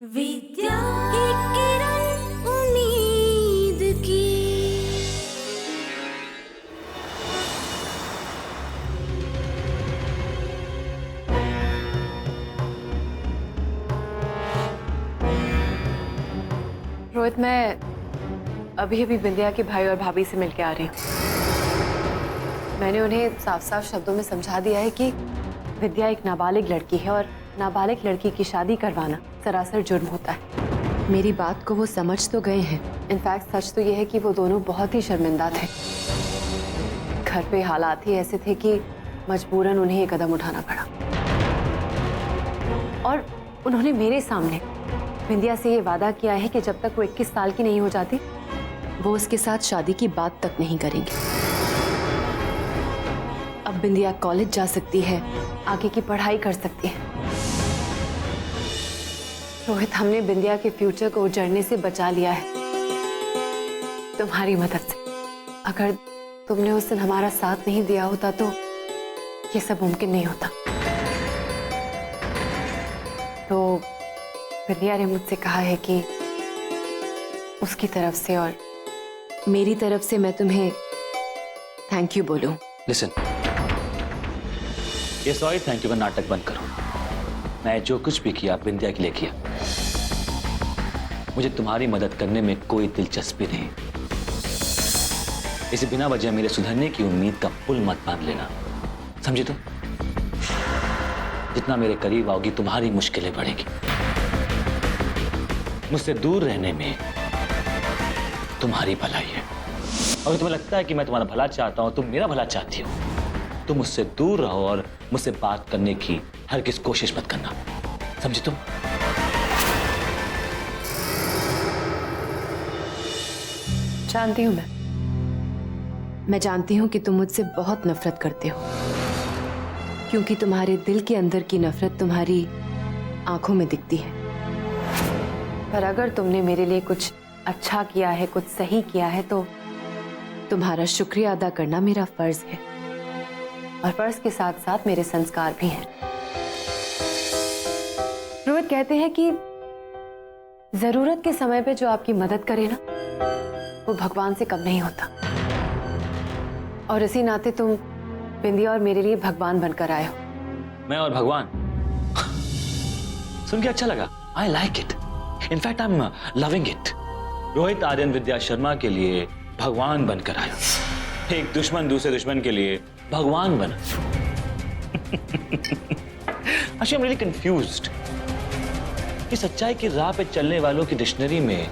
विद्या एक किरण उम्मीद की। रोहित, मैं अभी अभी विद्या के भाई और भाभी से मिलके आ रही हूँ। मैंने उन्हें साफ साफ शब्दों में समझा दिया है कि विद्या एक नाबालिग लड़की है और नाबालिग लड़की की शादी करवाना सरासर जुर्म होता है। मेरी बात को वो समझ तो गए हैं। इनफैक्ट सच तो ये है कि वो दोनों बहुत ही शर्मिंदा थे। घर पे हालात ही ऐसे थे कि मजबूरन उन्हें ये कदम उठाना पड़ा और उन्होंने मेरे सामने विद्या से ये वादा किया है कि जब तक वो 21 साल की नहीं हो जाती वो उसके साथ शादी की बात तक नहीं करेंगे। अब बिंदिया कॉलेज जा सकती है, आगे की पढ़ाई कर सकती है। रोहित, हमने बिंदिया के फ्यूचर को उजड़ने से बचा लिया है तुम्हारी मदद से। अगर तुमने उस दिन हमारा साथ नहीं दिया होता तो ये सब मुमकिन नहीं होता। तो बिंदिया ने मुझसे कहा है कि उसकी तरफ से और मेरी तरफ से मैं तुम्हें थैंक यू बोलूं। लिसन, ये सॉरी थैंक यू का नाटक बंद करो। मैं जो कुछ भी किया बिंदिया के लिए किया। मुझे तुम्हारी मदद करने में कोई दिलचस्पी नहीं। इसे बिना वजह मेरे सुधरने की उम्मीद का पुल मत बांध लेना, समझी तुम? जितना मेरे करीब आओगी तुम्हारी मुश्किलें बढ़ेगी। मुझसे दूर रहने में तुम्हारी भलाई है। अगर तुम्हें लगता है कि मैं तुम्हारा भला चाहता हूं, तुम मेरा भला चाहती हो, तुम मुझसे दूर रहो और मुझसे बात करने की हर किस कोशिश मत करना, समझी तुम? जानती हूं मैं जानती हूं कि तुम मुझसे बहुत नफरत करते हो, क्योंकि तुम्हारे दिल के अंदर की नफरत तुम्हारी आंखों में दिखती है। पर अगर तुमने मेरे लिए कुछ अच्छा किया है, कुछ सही किया है, तो तुम्हारा शुक्रिया अदा करना मेरा फर्ज है और फर्ज के साथ साथ मेरे संस्कार भी हैं। रोहित, कहते हैं कि जरूरत के समय पे जो आपकी मदद करे ना, वो भगवान से कम नहीं होता। और इसी नाते तुम बिंदिया और मेरे लिए भगवान बनकर आए हो। मैं और भगवान? सुन के अच्छा लगा। I like it. In fact I am loving it. Rohit Aryan Vidya Sharma के लिए भगवान बनकर आया। एक दुश्मन दूसरे दुश्मन के लिए भगवान बना। Actually, I'm really confused. कि सच्चाई की राह पे चलने वालों की डिक्शनरी में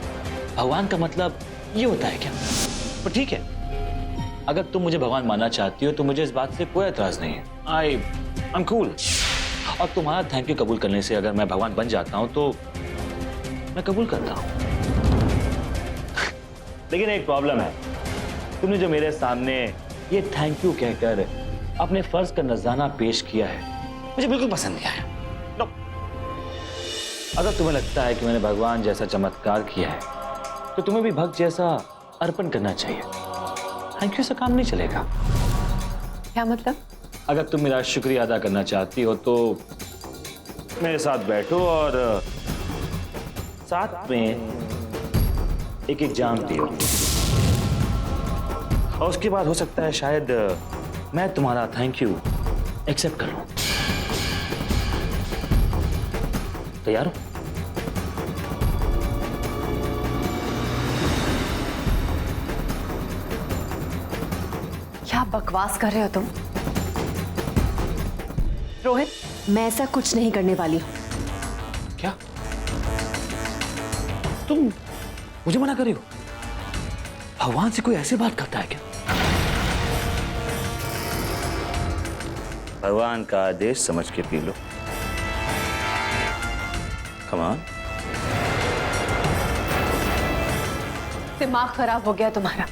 भगवान का मतलब ये होता है क्या? पर ठीक है, अगर तुम मुझे भगवान मानना चाहती हो तो मुझे इस बात से कोई एतराज नहीं है। I'm cool. और तुम्हारा थैंक यू कबूल करने से अगर मैं भगवान बन जाता हूं तो मैं कबूल करता हूं। लेकिन एक प्रॉब्लम है। तुमने जो मेरे सामने ये थैंक यू कहकर अपने फर्ज का नजराना पेश किया है, मुझे बिल्कुल पसंद नहीं आया। नो। अगर तुम्हें लगता है कि मैंने भगवान जैसा चमत्कार किया है तो तुम्हें भी भक्त जैसा अर्पण करना चाहिए। थैंक यू से काम नहीं चलेगा। क्या मतलब? अगर तुम मेरा शुक्रिया अदा करना चाहती हो तो मेरे साथ बैठो और साथ में एक एग्जाम दियो और उसके बाद हो सकता है शायद मैं तुम्हारा थैंक यू एक्सेप्ट कर लूं। तैयार हो? क्या बकवास कर रहे हो तुम? रोहित, मैं ऐसा कुछ नहीं करने वाली हूं। क्या तुम मुझे मना कर रही हो? भगवान से कोई ऐसी बात करता है क्या? भगवान का आदेश समझ के पी लो। Come on. दिमाग खराब हो गया तुम्हारा।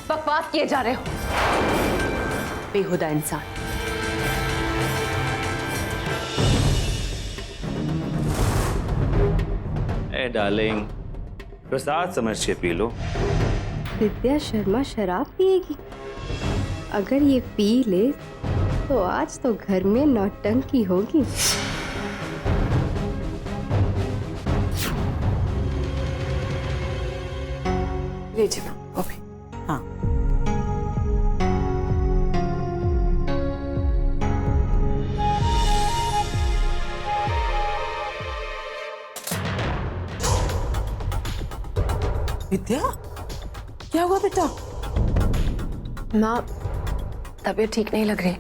बकवास किए जा रहे हो, बेहुदा इंसान। ए डार्लिंग, प्रसाद समझ के पी लो। विद्या शर्मा शराब पिएगी? अगर ये पी ले तो आज तो घर में नौटंकी होगी। लीजिए माँ। ओके हाँ विद्या क्या हुआ बेटा? माँ तबीयत ठीक नहीं लग रही,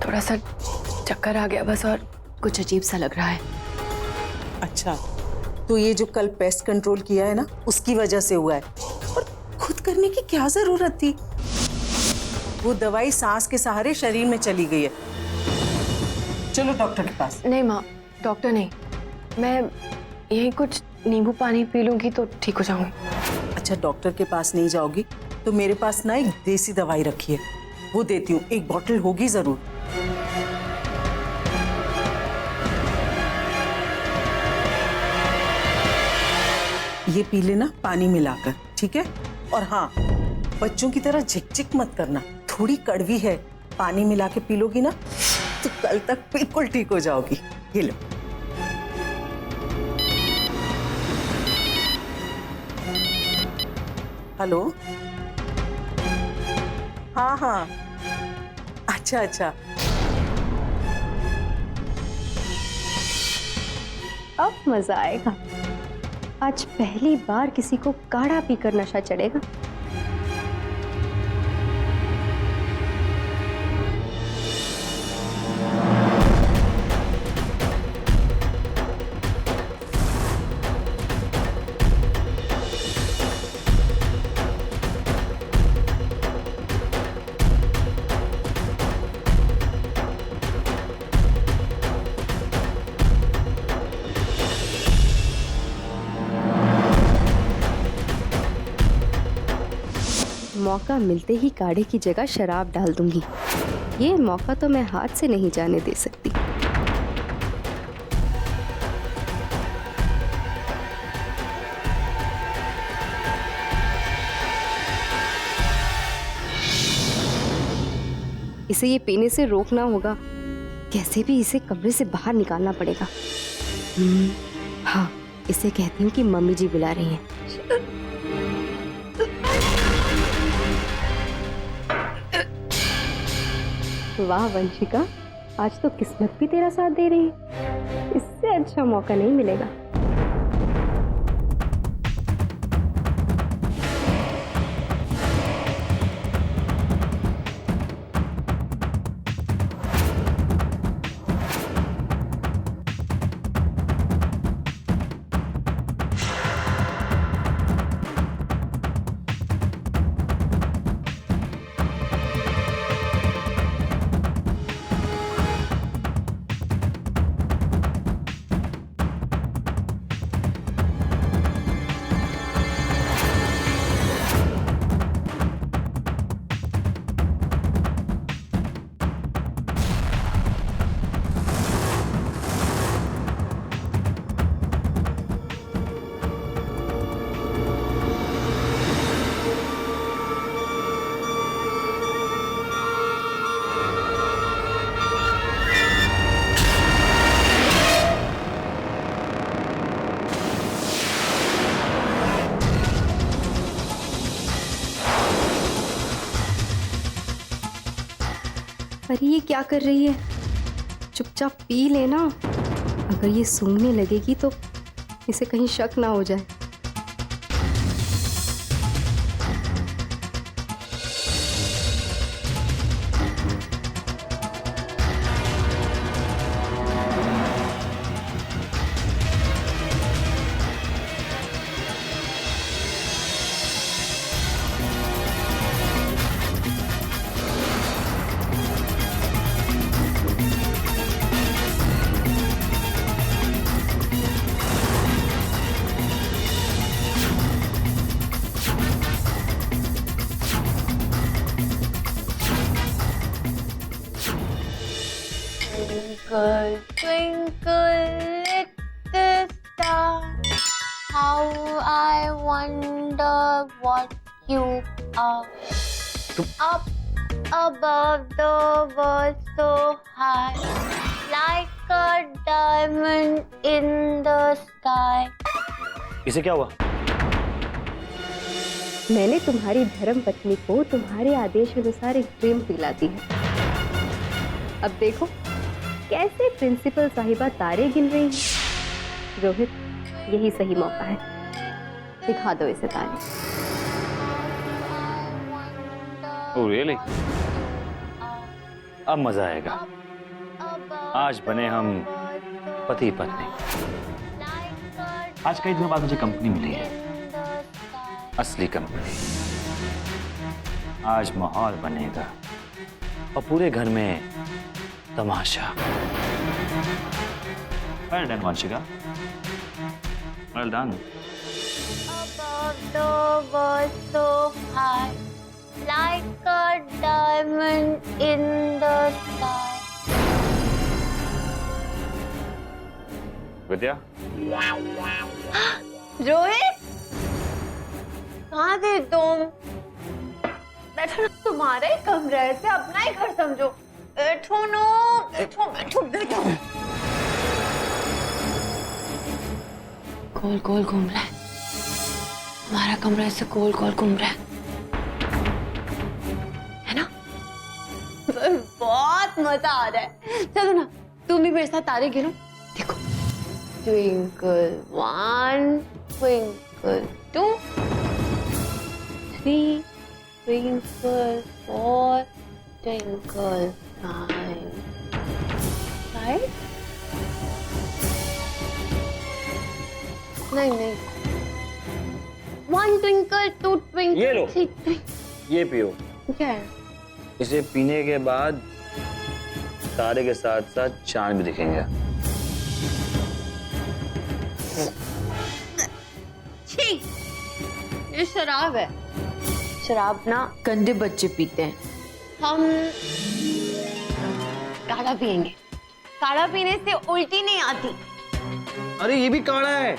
थोड़ा सा चक्कर आ गया बस, और कुछ अजीब सा लग रहा है। अच्छा तो ये जो कल पेस्ट कंट्रोल किया है ना उसकी वजह से हुआ है, और खुद करने की क्या जरूरत थी? वो दवाई सांस के सहारे शरीर में चली गई है। चलो डॉक्टर के पास। नहीं माँ, डॉक्टर नहीं, मैं यही कुछ नींबू पानी पी लूंगी तो ठीक हो जाऊंगी। अच्छा डॉक्टर के पास नहीं जाओगी तो मेरे पास ना एक देसी दवाई रखी है, वो देती हूँ, एक बोतल होगी जरूर। ये पी लेना पानी मिलाकर, ठीक है? और हाँ, बच्चों की तरह झिकझिक मत करना, थोड़ी कड़वी है, पानी मिला के पी लोगी ना तो कल तक बिल्कुल ठीक हो जाओगी। ये लो। हेलो, हाँ हाँ, अच्छा अच्छा, अब मजा आएगा। आज पहली बार किसी को काढ़ा पीकर नशा चढ़ेगा। मौका मिलते ही काढ़े की जगह शराब डाल दूंगी। ये मौका तो मैं हाथ से नहीं जाने दे सकती। इसे ये पीने से रोकना होगा, कैसे भी इसे कमरे से बाहर निकालना पड़ेगा। हाँ, इसे कहती हूँ कि मम्मी जी बुला रही हैं। वाह वंशिका, आज तो किस्मत भी तेरा साथ दे रही है। इससे अच्छा मौका नहीं मिलेगा। अरे ये क्या कर रही है? चुपचाप पी लेना। अगर ये सूंघने लगेगी तो इसे कहीं शक ना हो जाए। Twinkle, twinkle, little star, how I wonder what you are. Up above the world so high, like a diamond in the sky. इसे क्या हुआ? मैंने तुम्हारी धर्म पत्नी को तुम्हारे आदेश अनुसार एक ड्रीम पिला दी है। अब देखो कैसे प्रिंसिपल साहिबा तारे गिन रही है। रोहित, यही सही मौका है, दिखा दो इसे तारे। Oh really? अब मजा आएगा। आज बने हम पति पत्नी। आज कई दिनों बाद मुझे कंपनी मिली है, असली कंपनी। आज माहौल बनेगा और पूरे घर में तमाशा। Well done, Vanshika. Well done. Above the world so high, like a diamond in the sky. विद्या, रोहित, कहाँ थे तुम? बैठो ना, तुम्हारा ही कमरा है, इसे अपना ही घर समझो। बैठो ना, बैठो बैठो बैठो। गोल गोल घूम रहा है, हमारा कमरा ऐसे गोल गोल घूम रहा है ना? बहुत मजा आ रहा है। चलो ना, तुम भी मेरे साथ तारे गिनो। देखो, twinkle 1, twinkle 2, 3, twinkle 4, twinkle 5, right? नहीं, 1 ट्विंकल, 2 ट्विंकल, ये लो। 3 ट्विंकल। ये पियो। क्या है? इसे पीने के बाद तारे के साथ साथ चांद भी दिखेंगे। छी, ये शराब है। शराब ना गंदे बच्चे पीते हैं। हम काढ़ा पियेंगे। काढ़ा पीने से उल्टी नहीं आती। अरे ये भी काढ़ा है,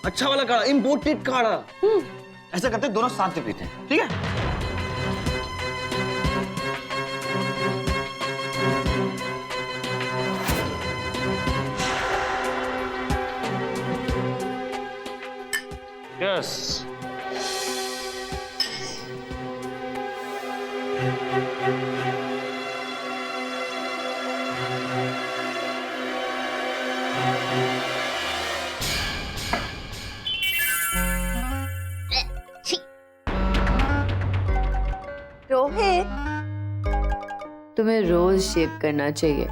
अच्छा वाला काढ़ा, इम्पोर्टेड काढ़ा। ऐसा करते दोनों साथ में पीते हैं, ठीक है? यस। रोहित, तुम्हें रोज शेव करना चाहिए।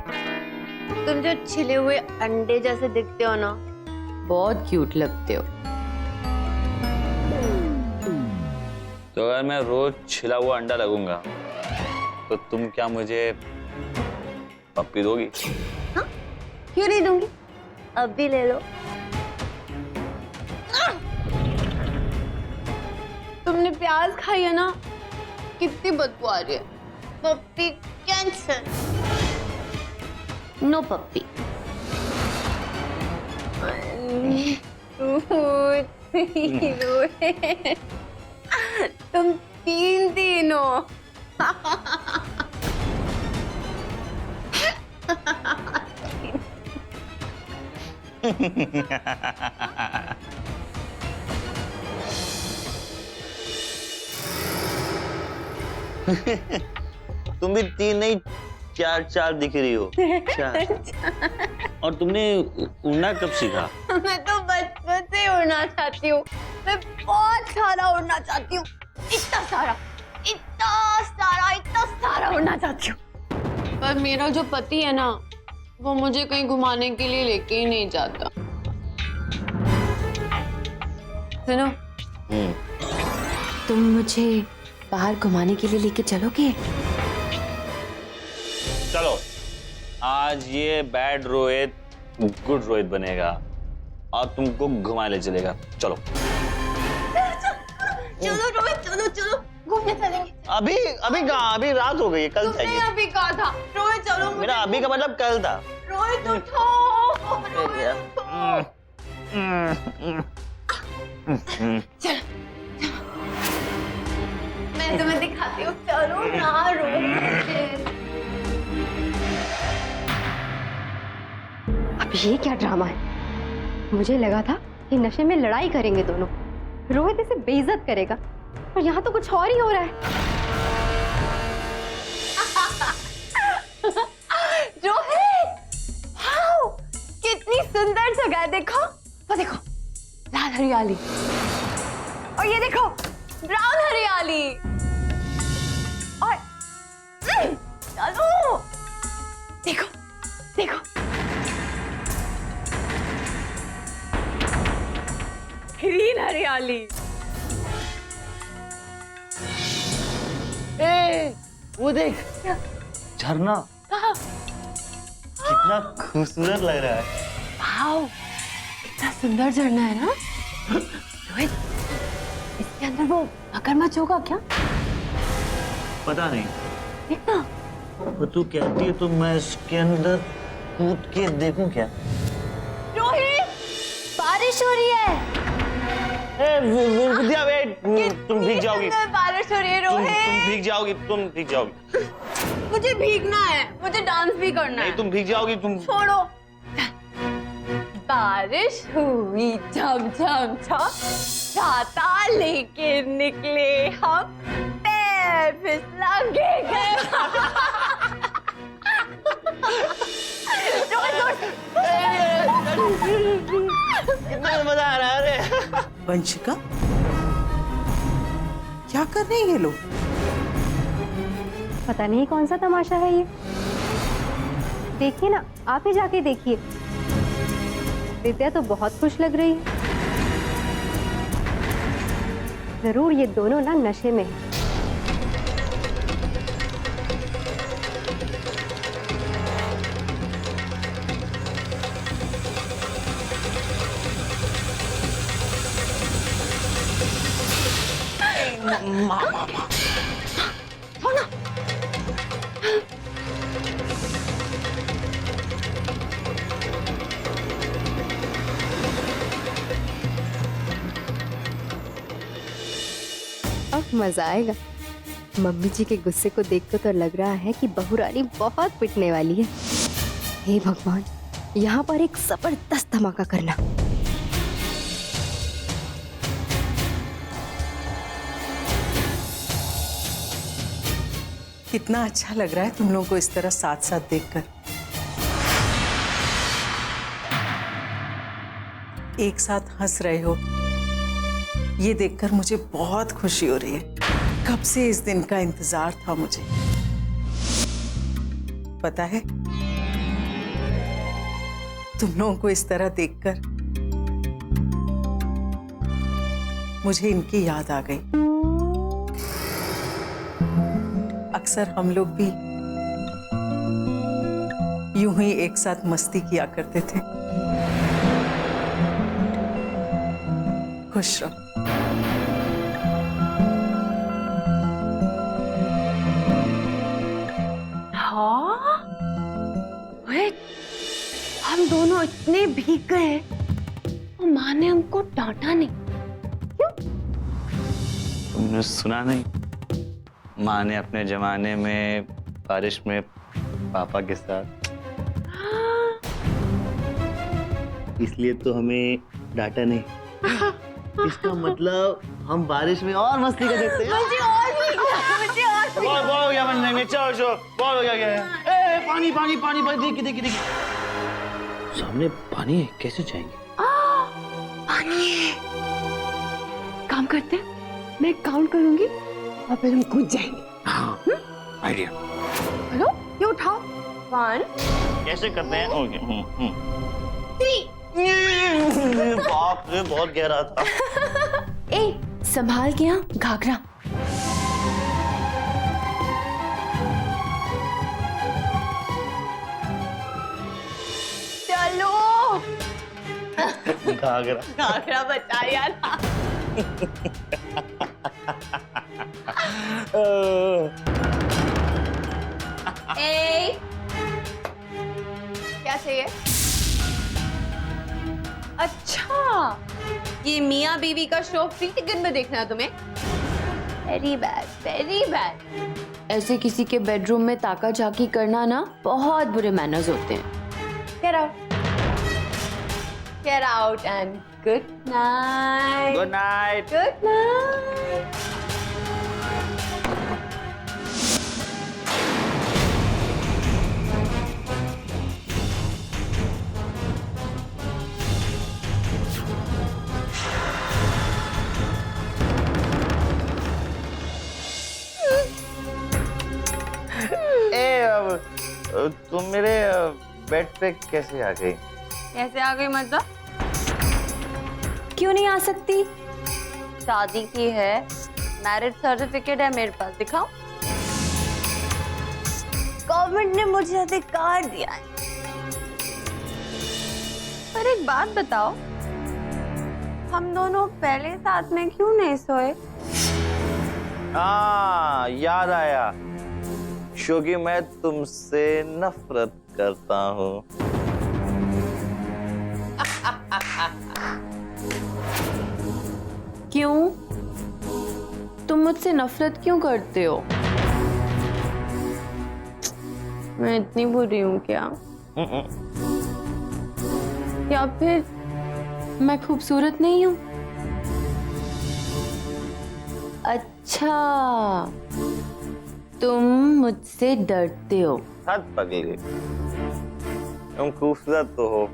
तुम जो छिले हुए अंडे जैसे दिखते हो ना। बहुत क्यूट लगते हो। तो अगर मैं रोज छिला हुआ अंडा लगूंगा तो तुम क्या मुझे पप्पी दोगी? हाँ? क्यों नहीं दूंगी? अब भी ले लो। तुमने प्याज खाई है ना, कितनी बदबू आ रही है। पप्पी कैंसर। नो पप्पी। तुम 3 हो। तुम भी 3 नहीं 4 दिख रही हो। 4। और तुमने उड़ना कब सीखा? मैं तो बचपन से उड़ना चाहती हूँ। मैं बहुत सारा उड़ना चाहती हूँ। इतना सारा उड़ना चाहती हूँ। पर मेरा जो पति है ना, वो मुझे कहीं घुमाने के लिए लेके ही नहीं जाता। सुनो, तुम मुझे बाहर घुमाने के लिए लेके चलोगे? चलो, आज ये बैड रोहित गुड रोहित बनेगा और तुमको घुमाने ले चलेगा। चलो चलो रोहित, चलो घूमने चलेंगे। अभी कहाँ? अभी रात हो गई है, कल तुमने जाएंगे। अभी कहा था रोहित चलो। मेरा अभी का मतलब कल था। रोहित उठो, रोहित उठो। चलो, मैं तुम्हें दिखाती हूँ। चलो ना रोहित। अब ये क्या ड्रामा है? मुझे लगा था ये नशे में लड़ाई करेंगे दोनों। रोहित इसे बेइज्जत करेगा और यहाँ तो कुछ और ही हो रहा है। रोहित, वाओ, कितनी सुंदर जगह है। देखो, वो देखो, लाल हरियाली, और ये देखो ब्राउन हरियाली, और चलो, देखो देखो, ग्रीन हरियाली। ए, वो देख, झरना कितना खूबसूरत लग रहा है। वाओ, कितना सुंदर झरना है ना। रोहित, इसके अंदर वो मगरमच्छ होगा क्या? पता नहीं, देखना। वो तू कहती है तो मैं इसके अंदर कूद के देखूं क्या? रोहित, बारिश हो रही है। विद्या वेट, तुम भीग जाओगी। बारिश हो रही है तुम रोहित। भीग जाओगी, तुम भीग जाओगी। मुझे भीगना है, मुझे डांस भी करना नहीं, है। तुम भीग जाओगी, तुम। छोड़ो। बारिश हुई झम झम झम, छाता लेके निकले हम, पैर फिसलांगे गए। कितना मजा आ रहा है। अरे वंशिका, क्या कर रहे हैं ये लोग? पता नहीं कौन सा तमाशा है ये। देखिए ना, आप ही जाके देखिए। विद्या तो बहुत खुश लग रही है। जरूर ये दोनों ना नशे में हैं। अब मजा आएगा। मम्मी जी के गुस्से को देखकर तो लग रहा है कि बहू रानी बहुत पिटने वाली है। हे भगवान, यहाँ पर एक जबरदस्त धमाका करना। कितना अच्छा लग रहा है तुम लोगों को इस तरह साथ साथ देखकर। एक साथ हंस रहे हो, ये देखकर मुझे बहुत खुशी हो रही है। कब से इस दिन का इंतजार था मुझे। पता है, तुम लोगों को इस तरह देखकर मुझे इनकी याद आ गई। अक्सर हम लोग भी यूं ही एक साथ मस्ती किया करते थे। खुश रहो। हाँ, वेट, हम दोनों इतने भीग गए और माँ ने हमको डांटा नहीं। तुमने सुना नहीं? माँ ने अपने जमाने में बारिश में पापा के साथ, इसलिए तो हमें डांटा नहीं। इसका मतलब हम बारिश में और मस्ती कर सकते हैं। मुझे और भी बहुत हो गया बनने में, चलो चलो, बहुत हो गया। ए, पानी पानी पानी पानी, देखिए देखिए देखिए, सामने पानी है, कैसे जाएंगे? पानी है। काम करते हैं, मैं काउंट करूंगी और फिर हम कूद जाएंगे। हाँ, आइडिया। हेलो, ये उठाओ। 1 कैसे करते हैं? ओके। 3। बाप रे, बहुत गहरा था। ए, संभाल के यहाँ घाघरा। चलो, घाघरा। घाघरा बचा यार। ए, क्या चाहिए? अच्छा, ये मियाँ बीवी का शो फ्री टिकट में देखना है तुम्हें? Very bad, very bad. ऐसे किसी के बेडरूम में ताका झाकी करना ना बहुत बुरे मैनर्स होते हैं। Get out. Get out and good night. Good night. Good night. तुम मेरे बेड पे कैसे आ गई? कैसे आ गई मतलब? क्यों नहीं आ सकती? शादी की है, मैरिज सर्टिफिकेट है मेरे पास, दिखाओ। गवर्नमेंट ने मुझे अधिकार दिया है। पर एक बात बताओ, हम दोनों पहले साथ में क्यों नहीं सोए? हाँ, याद आया, क्योंकि मैं तुमसे नफरत करता हूँ। क्यों? तुम मुझसे नफरत क्यों करते हो? मैं इतनी बुरी हूँ क्या? या फिर मैं खूबसूरत नहीं हूँ? अच्छा, तुम मुझसे डरते हो? हद पगली, तुम खूबसूरत तो हो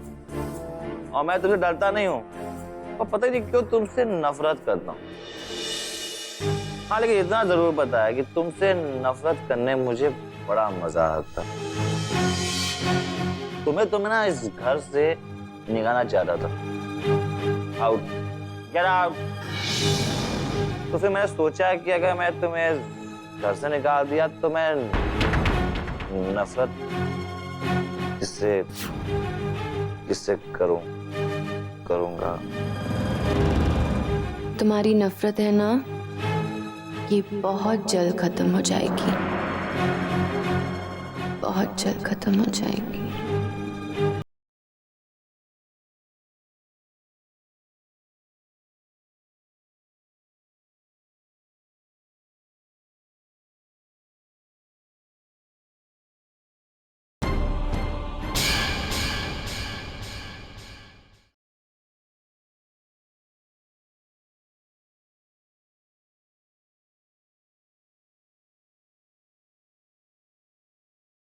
और मैं तुमसे डरता नहीं हूँ, और पता नहीं क्यों तुमसे नफरत करता हूँ। हाँ, लेकिन इतना जरूर पता है कि तुमसे नफरत करने मुझे बड़ा मजा आता। तुम्हें ना इस घर से निकालना चाहता था। Out, get out. तो फिर मैंने सोचा कि अगर मैं तुम्हें घर से निकाल दिया तो मैं नफरत किससे करूंगा। तुम्हारी नफरत है ना, ये बहुत जल्द खत्म हो जाएगी, बहुत जल्द खत्म हो जाएगी।